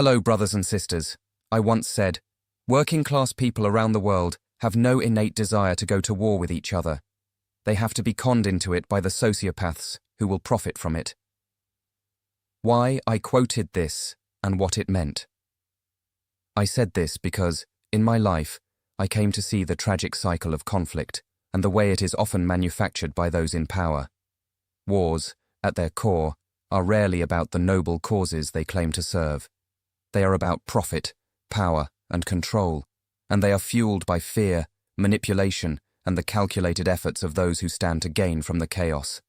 Hello, brothers and sisters. I once said, working-class people around the world have no innate desire to go to war with each other. They have to be conned into it by the sociopaths who will profit from it. Why I quoted this and what it meant. I said this because, in my life, I came to see the tragic cycle of conflict and the way it is often manufactured by those in power. Wars, at their core, are rarely about the noble causes they claim to serve. They are about profit, power, and control, and they are fueled by fear, manipulation, and the calculated efforts of those who stand to gain from the chaos.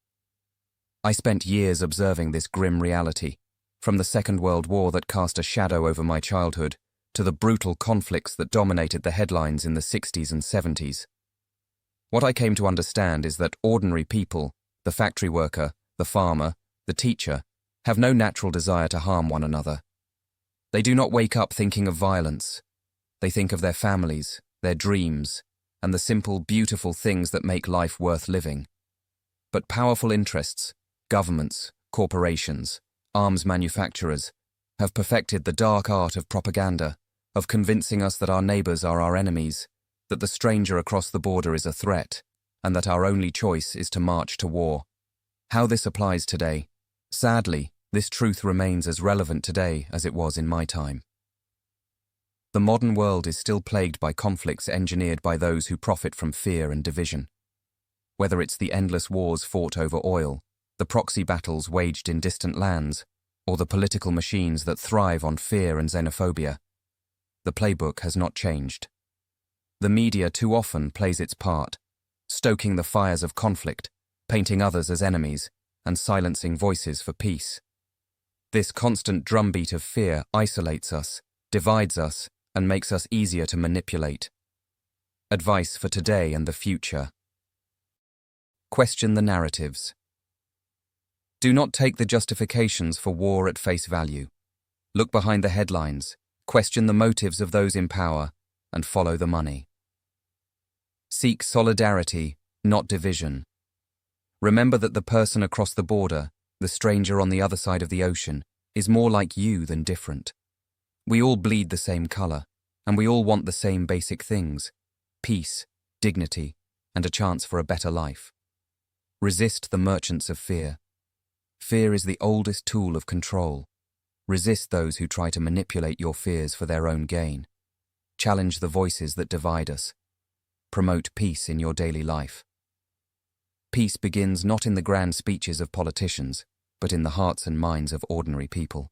I spent years observing this grim reality, from the Second World War that cast a shadow over my childhood, to the brutal conflicts that dominated the headlines in the 60s and 70s. What I came to understand is that ordinary people, the factory worker, the farmer, the teacher, have no natural desire to harm one another. They do not wake up thinking of violence. They think of their families, their dreams, and the simple, beautiful things that make life worth living. But powerful interests, governments, corporations, arms manufacturers, have perfected the dark art of propaganda, of convincing us that our neighbors are our enemies, that the stranger across the border is a threat, and that our only choice is to march to war. How this applies today? Sadly, this truth remains as relevant today as it was in my time. The modern world is still plagued by conflicts engineered by those who profit from fear and division. Whether it's the endless wars fought over oil, the proxy battles waged in distant lands, or the political machines that thrive on fear and xenophobia, the playbook has not changed. The media too often plays its part, stoking the fires of conflict, painting others as enemies, and silencing voices for peace. This constant drumbeat of fear isolates us, divides us, and makes us easier to manipulate. Advice for today and the future. Question the narratives. Do not take the justifications for war at face value. Look behind the headlines, question the motives of those in power, and follow the money. Seek solidarity, not division. Remember that the person across the border, the stranger on the other side of the ocean, is more like you than different. We all bleed the same color, and we all want the same basic things: peace, dignity, and a chance for a better life. Resist the merchants of fear. Fear is the oldest tool of control. Resist those who try to manipulate your fears for their own gain. Challenge the voices that divide us. Promote peace in your daily life. Peace begins not in the grand speeches of politicians, but in the hearts and minds of ordinary people.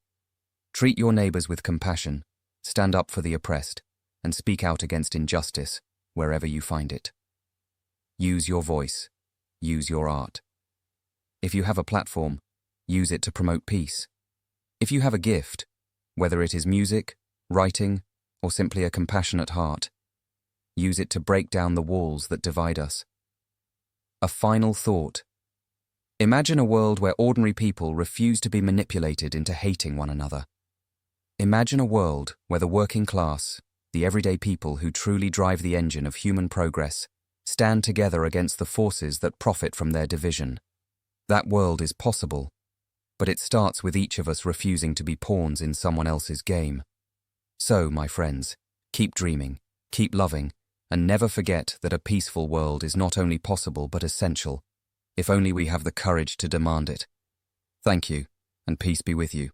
Treat your neighbors with compassion, stand up for the oppressed, and speak out against injustice wherever you find it. Use your voice. Use your art. If you have a platform, use it to promote peace. If you have a gift, whether it is music, writing, or simply a compassionate heart, use it to break down the walls that divide us. A final thought. Imagine a world where ordinary people refuse to be manipulated into hating one another. Imagine a world where the working class, the everyday people who truly drive the engine of human progress, stand together against the forces that profit from their division. That world is possible, but it starts with each of us refusing to be pawns in someone else's game. So, my friends, keep dreaming, keep loving, and never forget that a peaceful world is not only possible but essential, if only we have the courage to demand it. Thank you, and peace be with you.